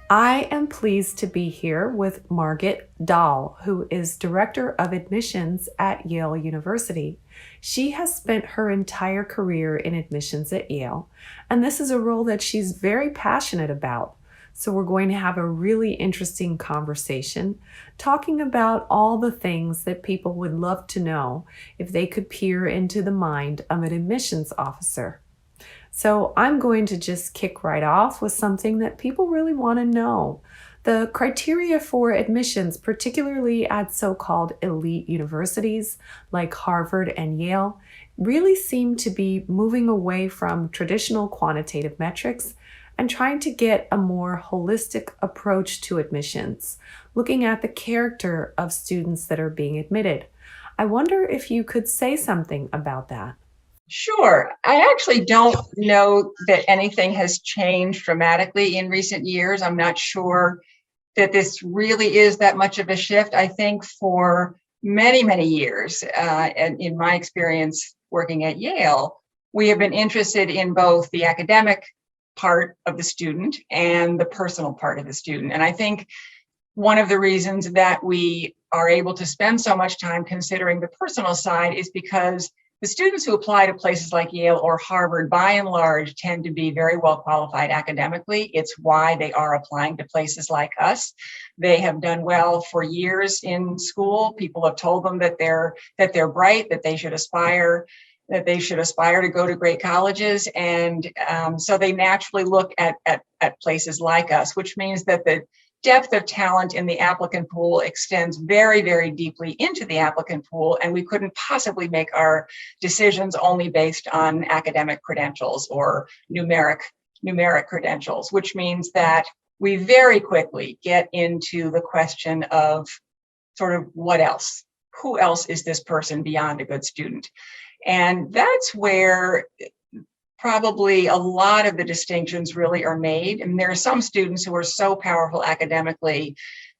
I am pleased to be here with Margit Dahl, who is Director of Admissions at Yale University. She has spent her entire career in admissions at Yale, and this is a role that she's very passionate about. So we're going to have a really interesting conversation talking about all the things that people would love to know if they could peer into the mind of an admissions officer. So I'm going to just kick right off with something that people really want to know. The criteria for admissions, particularly at so-called elite universities like Harvard and Yale, really seem to be moving away from traditional quantitative metrics and trying to get a more holistic approach to admissions, looking at the character of students that are being admitted. I wonder if you could say something about that. Sure. I actually don't know that anything has changed dramatically in recent years. I'm not sure that this really is that much of a shift. I think for many, many years, and in my experience working at Yale, we have been interested in both the academic part of the student and the personal part of the student. And I think one of the reasons that we are able to spend so much time considering the personal side is because the students who apply to places like Yale or Harvard, by and large, tend to be very well qualified academically. It's why they are applying to places like us. They have done well for years in school. People have told them that they're bright, that they should aspire to go to great colleges, and so they naturally look at places like us, which means that the depth of talent in the applicant pool extends very, very deeply into the applicant pool, and we couldn't possibly make our decisions only based on academic credentials or numeric credentials, which means that we very quickly get into the question of sort of what else? Who else is this person beyond a good student? And that's where probably a lot of the distinctions really are made. And there are some students who are so powerful academically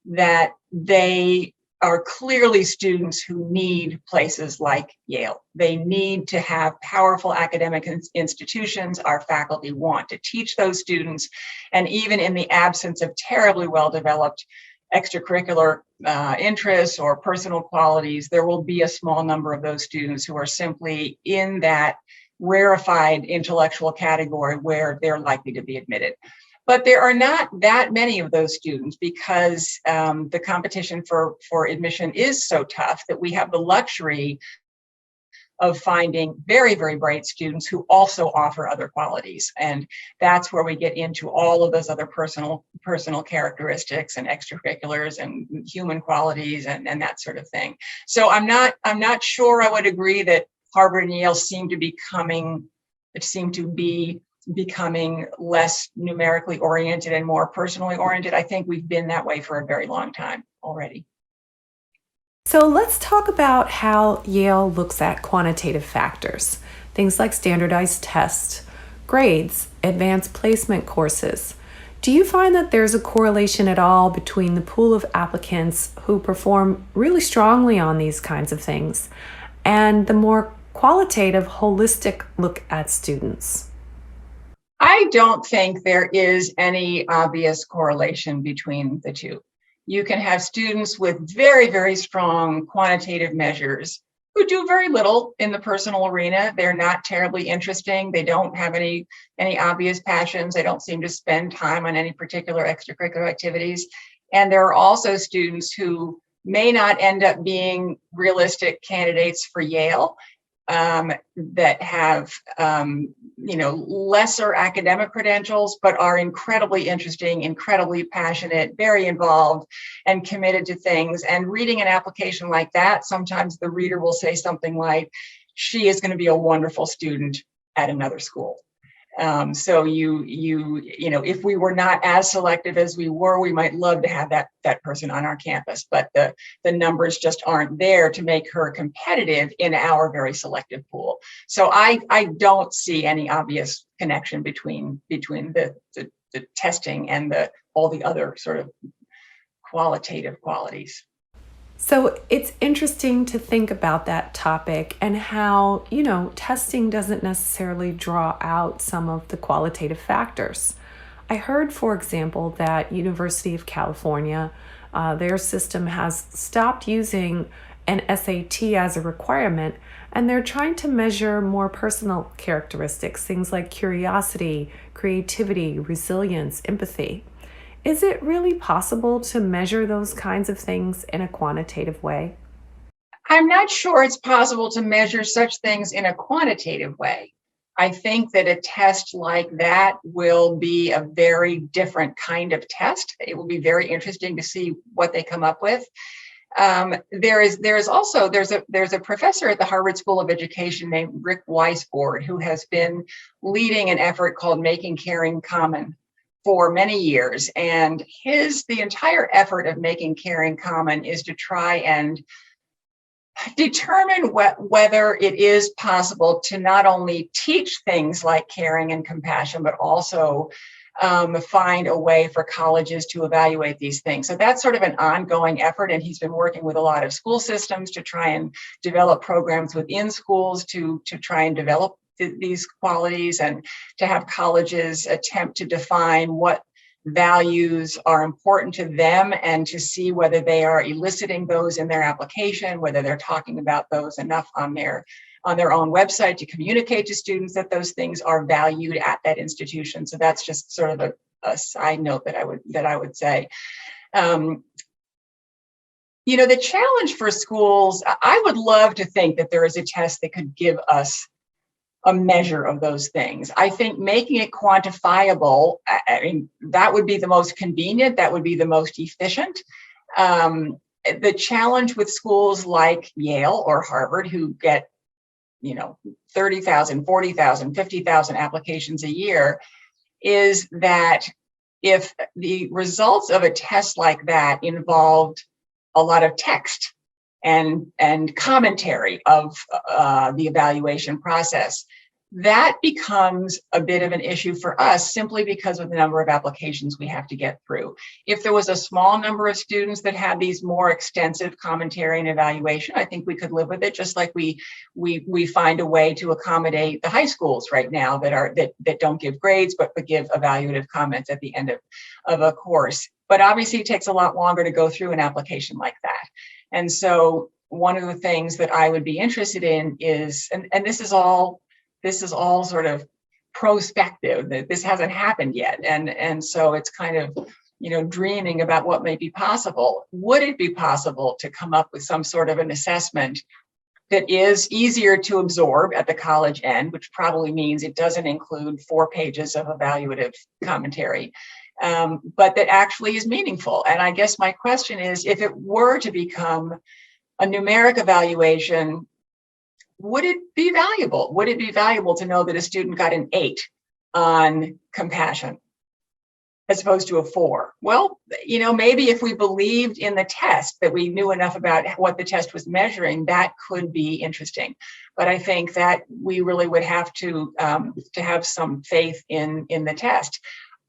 that they are clearly students who need places like Yale. They need to have powerful academic institutions. Our faculty want to teach those students. And even in the absence of terribly well-developed extracurricular interests or personal qualities, there will be a small number of those students who are simply in that rarefied intellectual category where they're likely to be admitted. But there are not that many of those students because the competition for admission is so tough that we have the luxury of finding very, very bright students who also offer other qualities. And that's where we get into all of those other personal characteristics and extracurriculars and human qualities and that sort of thing. So I'm not sure I would agree that Harvard and Yale seem to be becoming less numerically oriented and more personally oriented. I think we've been that way for a very long time already. So let's talk about how Yale looks at quantitative factors, things like standardized tests, grades, advanced placement courses. Do you find that there's a correlation at all between the pool of applicants who perform really strongly on these kinds of things and the more qualitative, holistic look at students? I don't think there is any obvious correlation between the two. You can have students with very, very strong quantitative measures who do very little in the personal arena. They're not terribly interesting. They don't have any obvious passions. They don't seem to spend time on any particular extracurricular activities. And there are also students who may not end up being realistic candidates for Yale, that have lesser academic credentials, but are incredibly interesting, incredibly passionate, very involved, and committed to things. And reading an application like that, sometimes the reader will say something like, "She is going to be a wonderful student at another school." So if we were not as selective as we were, we might love to have that person on our campus, but the numbers just aren't there to make her competitive in our very selective pool. So I don't see any obvious connection between the testing and all the other sort of qualitative qualities. So it's interesting to think about that topic and how, testing doesn't necessarily draw out some of the qualitative factors. I heard, for example, that University of California, their system has stopped using an SAT as a requirement, and they're trying to measure more personal characteristics, things like curiosity, creativity, resilience, empathy. Is it really possible to measure those kinds of things in a quantitative way? I'm not sure it's possible to measure such things in a quantitative way. I think that a test like that will be a very different kind of test. It will be very interesting to see what they come up with. There's a professor at the Harvard School of Education named Rick Weisbord who has been leading an effort called Making Caring Common for many years, and the entire effort of Making Caring Common is to try and determine whether it is possible to not only teach things like caring and compassion, but also find a way for colleges to evaluate these things. So that's sort of an ongoing effort, and he's been working with a lot of school systems to try and develop programs within schools to try and develop these qualities, and to have colleges attempt to define what values are important to them and to see whether they are eliciting those in their application, whether they're talking about those enough on their own website to communicate to students that those things are valued at that institution. So that's just sort of a side note that I would say. The challenge for schools, I would love to think that there is a test that could give us a measure of those things. I think making it quantifiable, that would be the most convenient, that would be the most efficient. The challenge with schools like Yale or Harvard, who get 30,000, 40,000, 50,000 applications a year, is that if the results of a test like that involved a lot of text and commentary of the evaluation process, that becomes a bit of an issue for us simply because of the number of applications we have to get through. If there was a small number of students that had these more extensive commentary and evaluation, I think we could live with it, just like we find a way to accommodate the high schools right now that don't give grades but give evaluative comments at the end of a course. But obviously it takes a lot longer to go through an application like that. And so one of the things that I would be interested in is, and this is all sort of prospective, that this hasn't happened yet. And so it's kind of, dreaming about what may be possible. Would it be possible to come up with some sort of an assessment that is easier to absorb at the college end, which probably means it doesn't include 4 pages of evaluative commentary, but that actually is meaningful? And I guess my question is, if it were to become a numeric evaluation, would it be valuable? Would it be valuable to know that a student got an 8 on compassion as opposed to a 4? Well, maybe if we believed in the test, that we knew enough about what the test was measuring, that could be interesting. But I think that we really would have to have some faith in the test.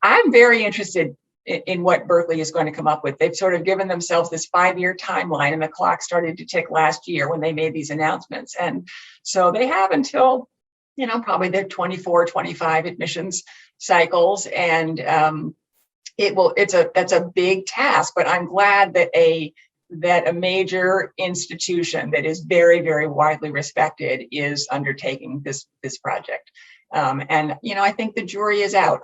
I'm very interested in what Berkeley is going to come up with. They've sort of given themselves this 5-year timeline, and the clock started to tick last year when they made these announcements. And so they have until, probably their 24, 25 admissions cycles. And that's a big task, but I'm glad that a major institution that is very, very widely respected is undertaking this project. And I think the jury is out.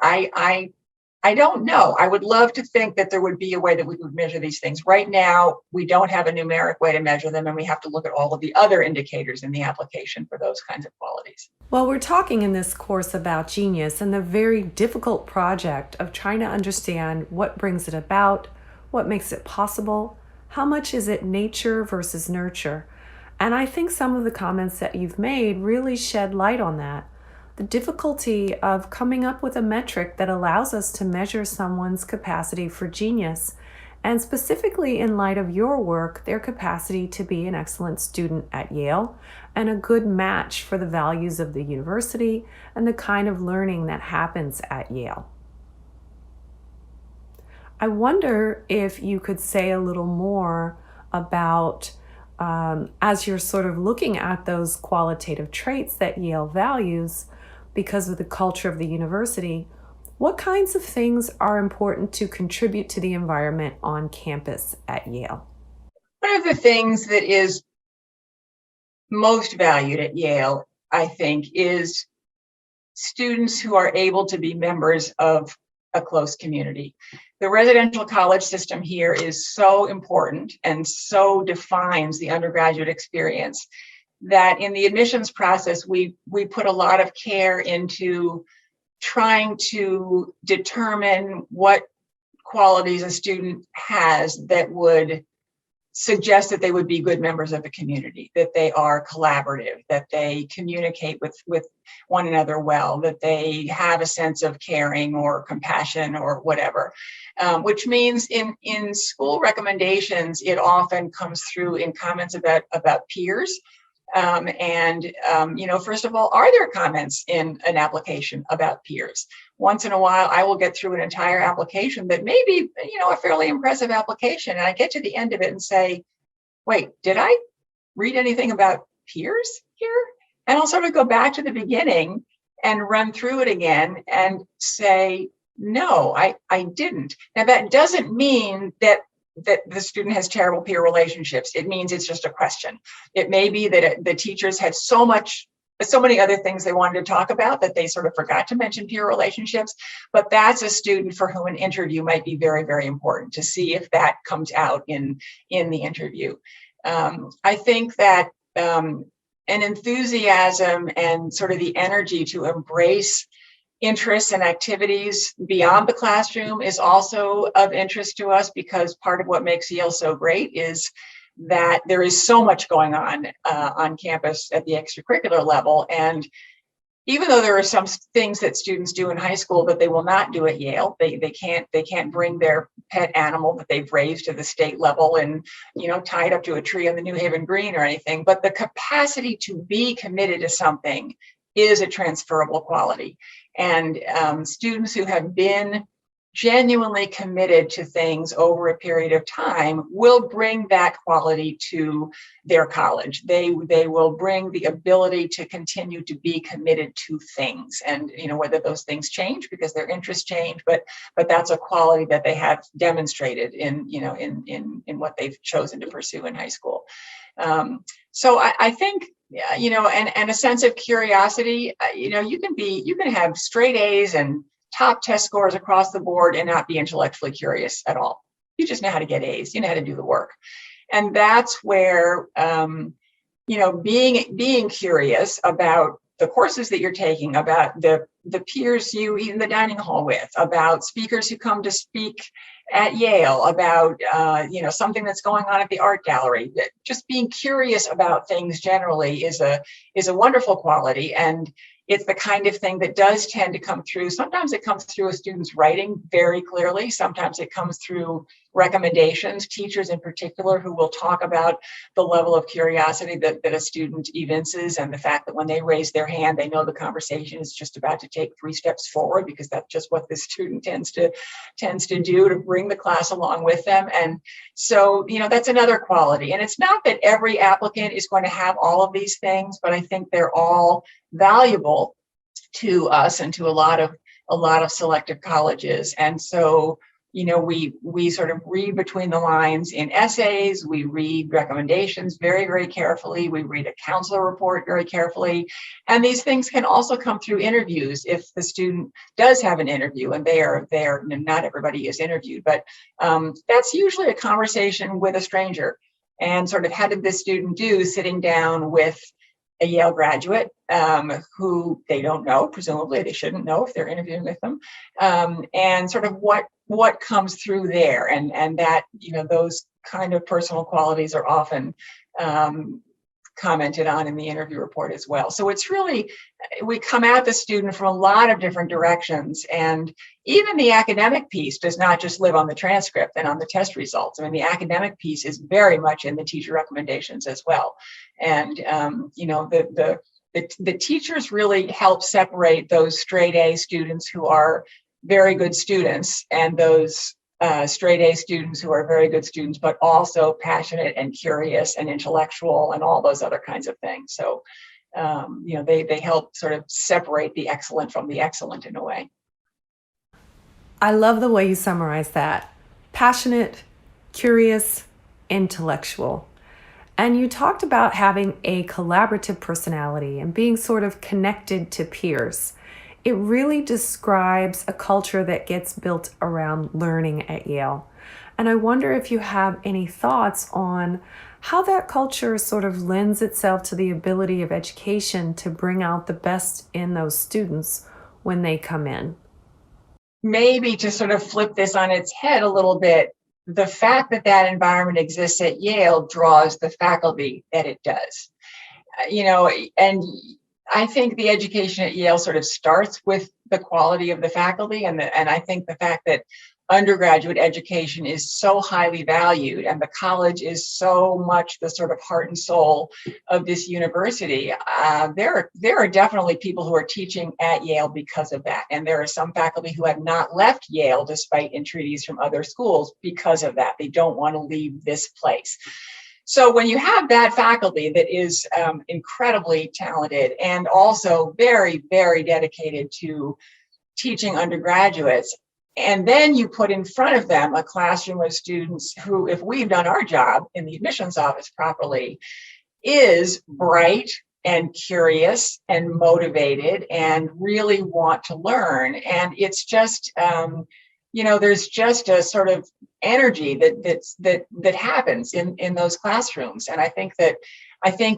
I don't know. I would love to think that there would be a way that we would measure these things. Right now, we don't have a numeric way to measure them, and we have to look at all of the other indicators in the application for those kinds of qualities. Well, we're talking in this course about genius and the very difficult project of trying to understand what brings it about, what makes it possible, how much is it nature versus nurture. And I think some of the comments that you've made really shed light on that. The difficulty of coming up with a metric that allows us to measure someone's capacity for genius, and specifically in light of your work, their capacity to be an excellent student at Yale and a good match for the values of the university and the kind of learning that happens at Yale. I wonder if you could say a little more about, as you're sort of looking at those qualitative traits that Yale values because of the culture of the university, what kinds of things are important to contribute to the environment on campus at Yale? One of the things that is most valued at Yale, I think, is students who are able to be members of a close community. The residential college system here is so important and so defines the undergraduate experience that in the admissions process, we put a lot of care into trying to determine what qualities a student has that would suggest that they would be good members of the community, that they are collaborative, that they communicate with one another well, that they have a sense of caring or compassion or whatever. Which means in school recommendations, it often comes through in comments about peers. First of all, are there comments in an application about peers? Once in a while, I will get through an entire application that may be, a fairly impressive application. And I get to the end of it and say, wait, did I read anything about peers here? And I'll sort of go back to the beginning and run through it again and say, no, I didn't. Now, that doesn't mean that the student has terrible peer relationships. It means it's just a question. It may be that the teachers had so many other things they wanted to talk about that they sort of forgot to mention peer relationships, but that's a student for whom an interview might be very, very important to see if that comes out in the interview. I think that an enthusiasm and sort of the energy to embrace interests and activities beyond the classroom is also of interest to us, because part of what makes Yale so great is that there is so much going on campus at the extracurricular level. And even though there are some things that students do in high school that they will not do at Yale, they can't bring their pet animal that they've raised to the state level and tie it up to a tree on the New Haven Green or anything. But the capacity to be committed to something is a transferable quality. And students who have been genuinely committed to things over a period of time will bring that quality to their college. They will bring the ability to continue to be committed to things, and whether those things change because their interests change, but that's a quality that they have demonstrated in what they've chosen to pursue in high school. So I think, and a sense of curiosity. You can have straight A's and top test scores across the board and not be intellectually curious at all. You just know how to get A's. You know how to do the work, and that's where being curious about the courses that you're taking, about the peers you eat in the dining hall with, about speakers who come to speak at Yale, about something that's going on at the art gallery. Just being curious about things generally is a wonderful quality, and it's the kind of thing that does tend to come through. Sometimes it comes through a student's writing very clearly. Sometimes it comes through recommendations, teachers in particular, who will talk about the level of curiosity that a student evinces, and the fact that when they raise their hand, they know the conversation is just about to take 3 steps forward, because that's just what the student tends to do, to bring the class along with them. And so, that's another quality. And it's not that every applicant is going to have all of these things, but I think they're all valuable to us and to a lot of selective colleges. And so, we sort of read between the lines in essays. We read recommendations very, very carefully. We read a counselor report very carefully. And these things can also come through interviews if the student does have an interview, and they are not everybody is interviewed, but that's usually a conversation with a stranger, and sort of how did this student do sitting down with a Yale graduate who they don't know, presumably they shouldn't know if they're interviewing with them, and sort of what comes through there, and that those kind of personal qualities are often commented on in the interview report as well. So it's really, we come at the student from a lot of different directions, and even the academic piece does not just live on the transcript and on the test results. I mean, the academic piece is very much in the teacher recommendations as well. And the teachers really help separate those straight A students who are very good students and those straight A students who are very good students, but also passionate and curious and intellectual and all those other kinds of things. So, they help sort of separate the excellent from the excellent in a way. I love the way you summarize that. Passionate, curious, intellectual. And you talked about having a collaborative personality and being sort of connected to peers. It really describes a culture that gets built around learning at Yale. And I wonder if you have any thoughts on how that culture sort of lends itself to the ability of education to bring out the best in those students when they come in. Maybe to sort of flip this on its head a little bit, the fact that that environment exists at Yale draws the faculty that it does. And I think the education at Yale sort of starts with the quality of the faculty, and I think the fact that undergraduate education is so highly valued and the college is so much the sort of heart and soul of this university. There are definitely people who are teaching at Yale because of that. And there are some faculty who have not left Yale despite entreaties from other schools because of that. They don't want to leave this place. So when you have that faculty that is incredibly talented and also very, very dedicated to teaching undergraduates, and then you put in front of them a classroom of students who, if we've done our job in the admissions office properly, is bright and curious and motivated and really want to learn. And it's just, there's just a sort of energy that happens in those classrooms. And I think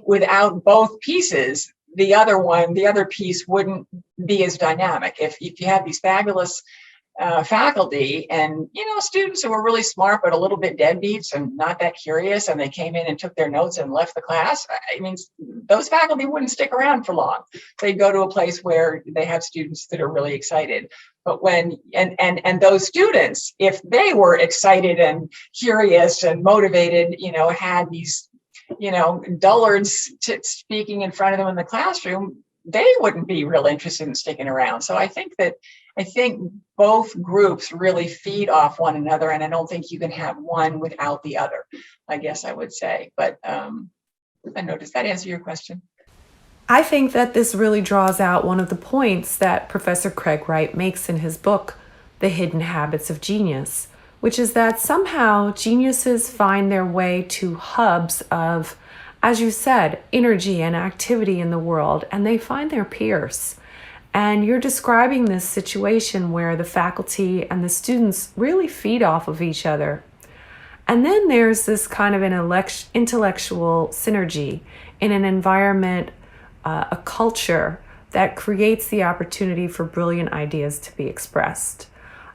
without both pieces, the other piece wouldn't be as dynamic. If you had these fabulous faculty and students who were really smart but a little bit deadbeats and not that curious, and they came in and took their notes and left the class, I mean, those faculty wouldn't stick around for long. They'd go to a place where they have students that are really excited. But when and those students, if they were excited and curious and motivated, had these dullards speaking in front of them in the classroom, they wouldn't be real interested in sticking around. So I think both groups really feed off one another, and I don't think you can have one without the other, I guess I would say. But I don't know, does that answer your question? I think that this really draws out one of the points that Professor Craig Wright makes in his book, The Hidden Habits of Genius, which is that somehow geniuses find their way to hubs of, as you said, energy and activity in the world, and they find their peers. And you're describing this situation where the faculty and the students really feed off of each other. And then there's this kind of an intellectual synergy in an environment, a culture that creates the opportunity for brilliant ideas to be expressed.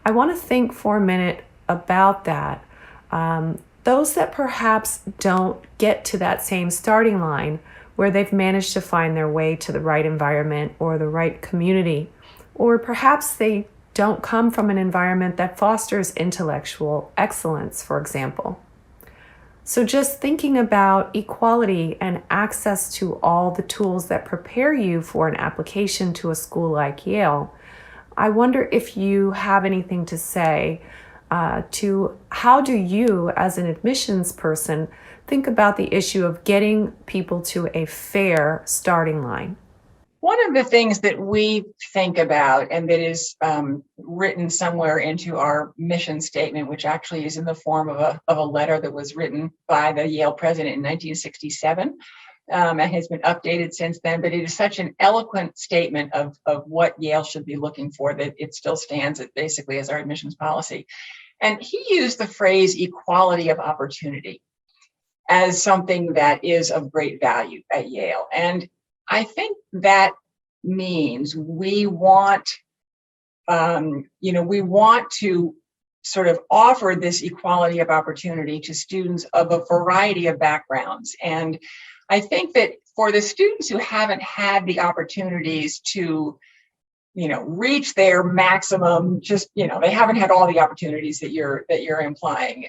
I want to think for a minute about that. Those that perhaps don't get to that same starting line where they've managed to find their way to the right environment or the right community, or perhaps they don't come from an environment that fosters intellectual excellence, for example. So just thinking about equality and access to all the tools that prepare you for an application to a school like Yale, I wonder if you have anything to say to how do you, as an admissions person, think about the issue of getting people to a fair starting line? One of the things that we think about, and that is written somewhere into our mission statement, which actually is in the form of a letter that was written by the Yale president in 1967, and has been updated since then, but it is such an eloquent statement of what Yale should be looking for that it still stands basically as our admissions policy. And he used the phrase equality of opportunity as something that is of great value at Yale. And I think that means we want to sort of offer this equality of opportunity to students of a variety of backgrounds. And I think that for the students who haven't had the opportunities to reach their maximum, they haven't had all the opportunities that you're implying.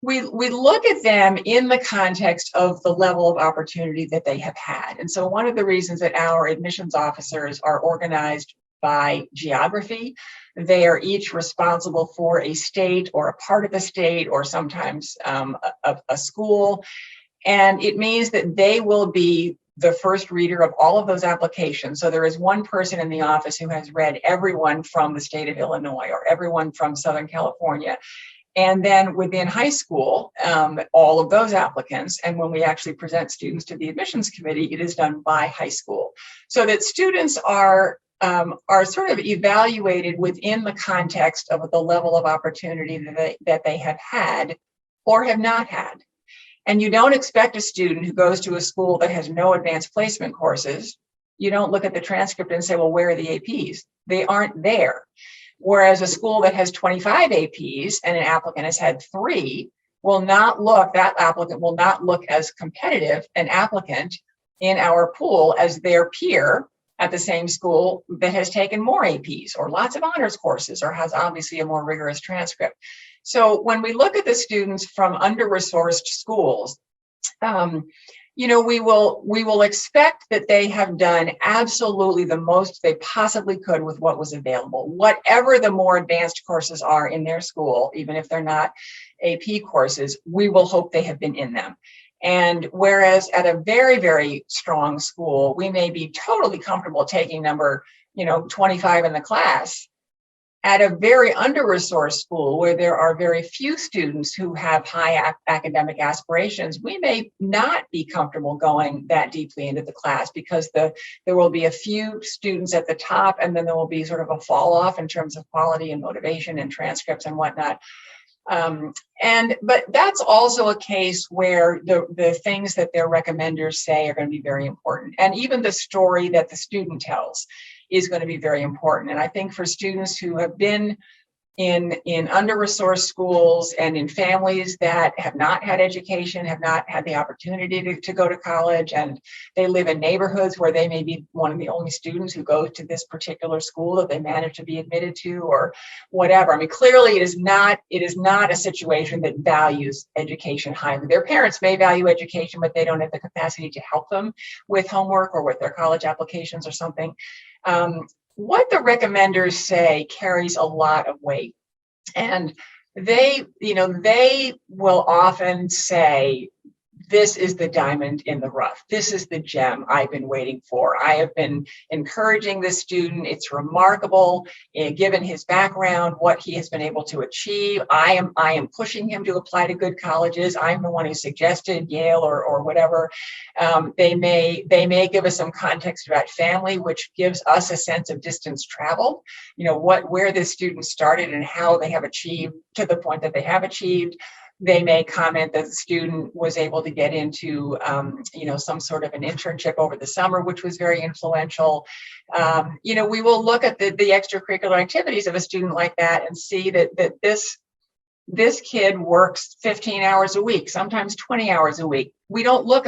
We look at them in the context of the level of opportunity that they have had. And so one of the reasons that our admissions officers are organized by geography. They are each responsible for a state or a part of a state, or sometimes a school. And it means that they will be the first reader of all of those applications. So there is one person in the office who has read everyone from the state of Illinois or everyone from Southern California. And then within high school, all of those applicants. And when we actually present students to the admissions committee, it is done by high school, so that students are sort of evaluated within the context of the level of opportunity that they have had or have not had. And you don't expect a student who goes to a school that has no advanced placement courses. You don't look at the transcript and say, well, where are the APs? They aren't there. Whereas a school that has 25 APs and an applicant has had 3 that applicant will not look as competitive an applicant in our pool as their peer at the same school that has taken more APs or lots of honors courses or has obviously a more rigorous transcript. So when we look at the students from under-resourced schools, we will expect that they have done absolutely the most they possibly could with what was available. Whatever the more advanced courses are in their school, even if they're not AP courses, we will hope they have been in them. And whereas at a very, very strong school, we may be totally comfortable taking number 25 in the class, at a very under-resourced school where there are very few students who have high academic aspirations, we may not be comfortable going that deeply into the class because there will be a few students at the top, and then there will be sort of a fall off in terms of quality and motivation and transcripts and whatnot. But that's also a case where the things that their recommenders say are going to be very important. And even the story that the student tells is going to be very important. And I think for students who have been in under-resourced schools and in families that have not had education, have not had the opportunity to go to college, and they live in neighborhoods where they may be one of the only students who go to this particular school that they manage to be admitted to or whatever. I mean, clearly it is not a situation that values education highly. Their parents may value education, but they don't have the capacity to help them with homework or with their college applications or something. What the recommenders say carries a lot of weight, and they will often say, this is the diamond in the rough. This is the gem I've been waiting for. I have been encouraging this student. It's remarkable, given his background, what he has been able to achieve. I am pushing him to apply to good colleges. I'm the one who suggested Yale or whatever. They may give us some context about family, which gives us a sense of distance traveled. Where this student started and how they have achieved to the point that they have achieved. They may comment that the student was able to get into, some sort of an internship over the summer, which was very influential. We will look at the extracurricular activities of a student like that and see that this kid works 15 hours a week, sometimes 20 hours a week. We don't look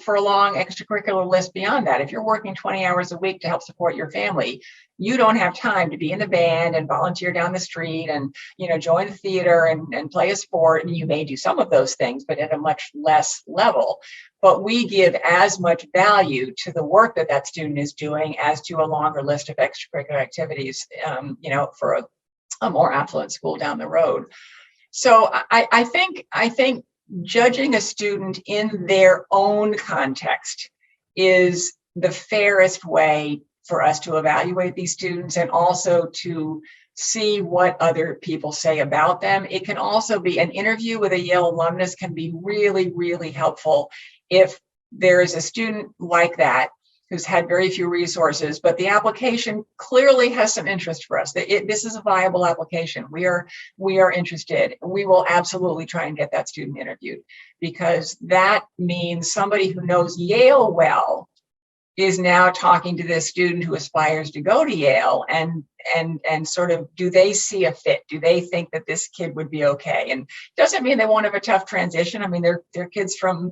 for a long extracurricular list beyond that. If you're working 20 hours a week to help support your family, you don't have time to be in the band and volunteer down the street and, join the theater and play a sport. And you may do some of those things, but at a much less level. But we give as much value to the work that student is doing as to a longer list of extracurricular activities, for a more affluent school down the road. So I think judging a student in their own context is the fairest way for us to evaluate these students and also to see what other people say about them. It can also be an interview with a Yale alumnus can be really, really helpful if there is a student like that who's had very few resources, but the application clearly has some interest for us. This is a viable application. We are interested. We will absolutely try and get that student interviewed, because that means somebody who knows Yale well is now talking to this student who aspires to go to Yale and sort of, do they see a fit? Do they think that this kid would be okay? And doesn't mean they won't have a tough transition. I mean, they're kids from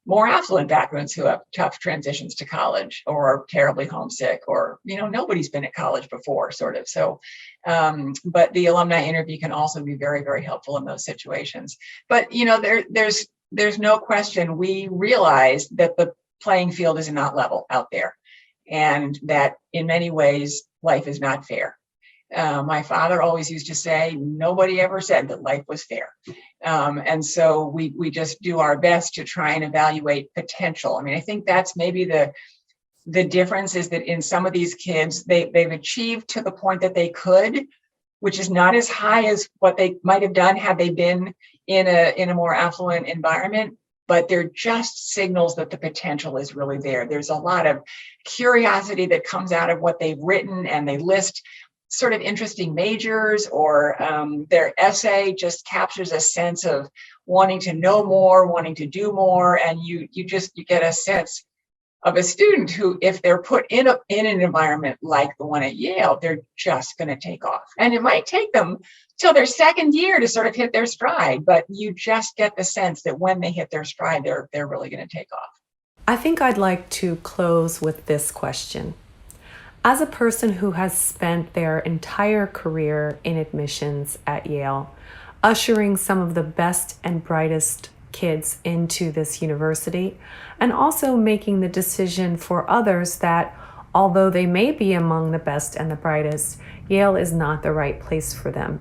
more affluent backgrounds who have tough transitions to college or are terribly homesick, or, nobody's been at college before, sort of. So, but the alumni interview can also be very, very helpful in those situations. But, there's no question, we realize that the playing field is not level out there, and that in many ways, life is not fair. My father always used to say, nobody ever said that life was fair. And so we just do our best to try and evaluate potential. I mean, I think that's maybe the difference, is that in some of these kids, they've achieved to the point that they could, which is not as high as what they might have done had they been in a more affluent environment, but they're just signals that the potential is really there. There's a lot of curiosity that comes out of what they've written, and they list sort of interesting majors, or their essay just captures a sense of wanting to know more, wanting to do more, and you get a sense of a student who, if they're put in an environment like the one at Yale, they're just going to take off. And it might take them till their second year to sort of hit their stride, but you just get the sense that when they hit their stride, they're really going to take off. I think I'd like to close with this question. As a person who has spent their entire career in admissions at Yale, ushering some of the best and brightest kids into this university, and also making the decision for others that, although they may be among the best and the brightest, Yale is not the right place for them.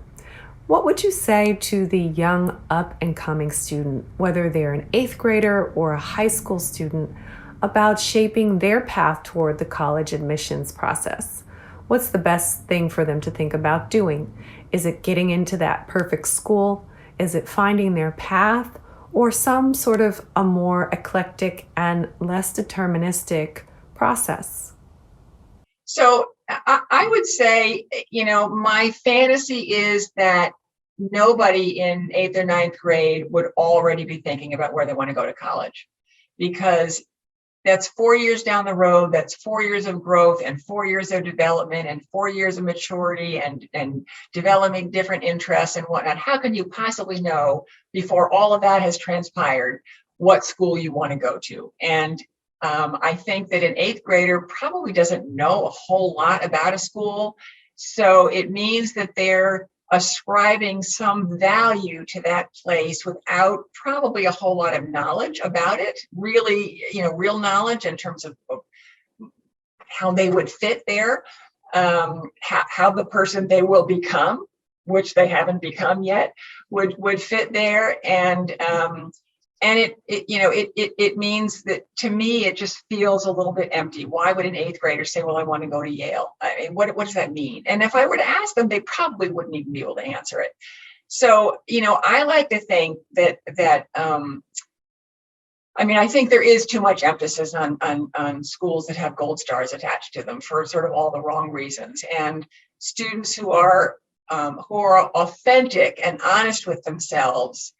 What would you say to the young up-and-coming student, whether they're an 8th grader or a high school student, about shaping their path toward the college admissions process? What's the best thing for them to think about doing? Is it getting into that perfect school? Is it finding their path? Or some sort of a more eclectic and less deterministic process? So I would say, my fantasy is that nobody in 8th or 9th grade would already be thinking about where they want to go to college, because that's 4 years down the road. That's 4 years of growth and 4 years of development and 4 years of maturity and developing different interests and whatnot. How can you possibly know, before all of that has transpired, what school you want to go to? And I think that an 8th grader probably doesn't know a whole lot about a school. So it means that they're ascribing some value to that place without probably a whole lot of knowledge about it, really, real knowledge in terms of how they would fit there, how the person they will become, which they haven't become yet, would fit there. And it means that, to me, it just feels a little bit empty. Why would an 8th grader say, well, I want to go to Yale? I mean, what does that mean? And if I were to ask them, they probably wouldn't even be able to answer it. So, I like to think that I think there is too much emphasis on schools that have gold stars attached to them for sort of all the wrong reasons. And students who are authentic and honest with themselves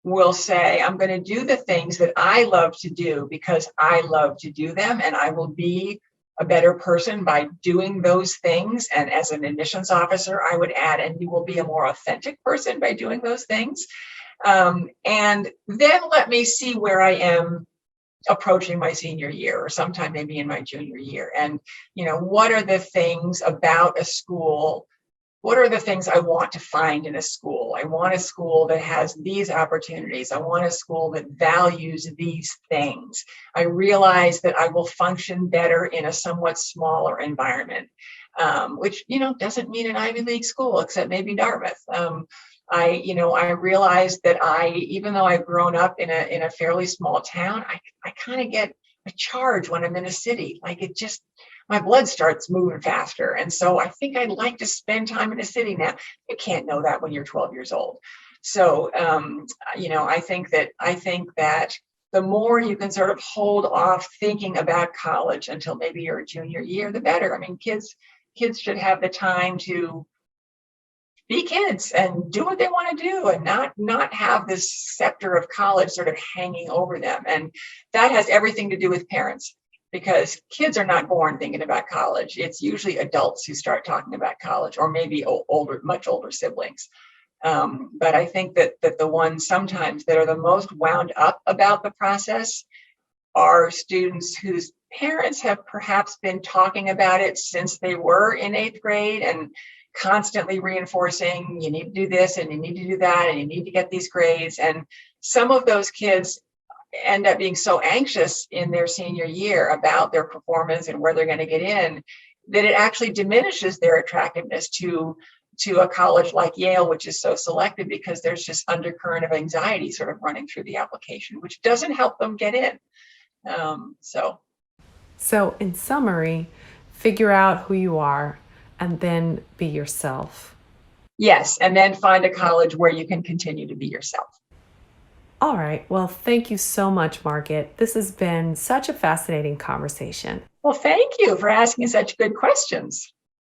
will say, I'm going to do the things that I love to do because I love to do them, and I will be a better person by doing those things. And as an admissions officer, I would add, and you will be a more authentic person by doing those things. And then let me see where I am approaching my senior year, or sometime maybe in my junior year. And, what are the things about a school? What are the things I want to find in a school? I want a school that has these opportunities. I want a school that values these things. I realize that I will function better in a somewhat smaller environment, which, doesn't mean an Ivy League school, except maybe Dartmouth. I realize that even though I've grown up in a fairly small town, I kind of get a charge when I'm in a city. Like, my blood starts moving faster. And so I think I'd like to spend time in a city now. You can't know that when you're 12 years old. So, I think that the more you can sort of hold off thinking about college until maybe your junior year, the better. I mean, kids should have the time to be kids and do what they want to do, and not have this scepter of college sort of hanging over them. And that has everything to do with parents, because kids are not born thinking about college. It's usually adults who start talking about college, or maybe much older siblings. But I think that the ones sometimes that are the most wound up about the process are students whose parents have perhaps been talking about it since they were in 8th grade, and constantly reinforcing, you need to do this and you need to do that and you need to get these grades. And some of those kids end up being so anxious in their senior year about their performance and where they're going to get in, that it actually diminishes their attractiveness to a college like Yale, which is so selective because there's just undercurrent of anxiety sort of running through the application, which doesn't help them get in. So, in summary, figure out who you are and then be yourself. Yes, and then find a college where you can continue to be yourself. All right. Well, thank you so much, Margit. This has been such a fascinating conversation. Well, thank you for asking such good questions.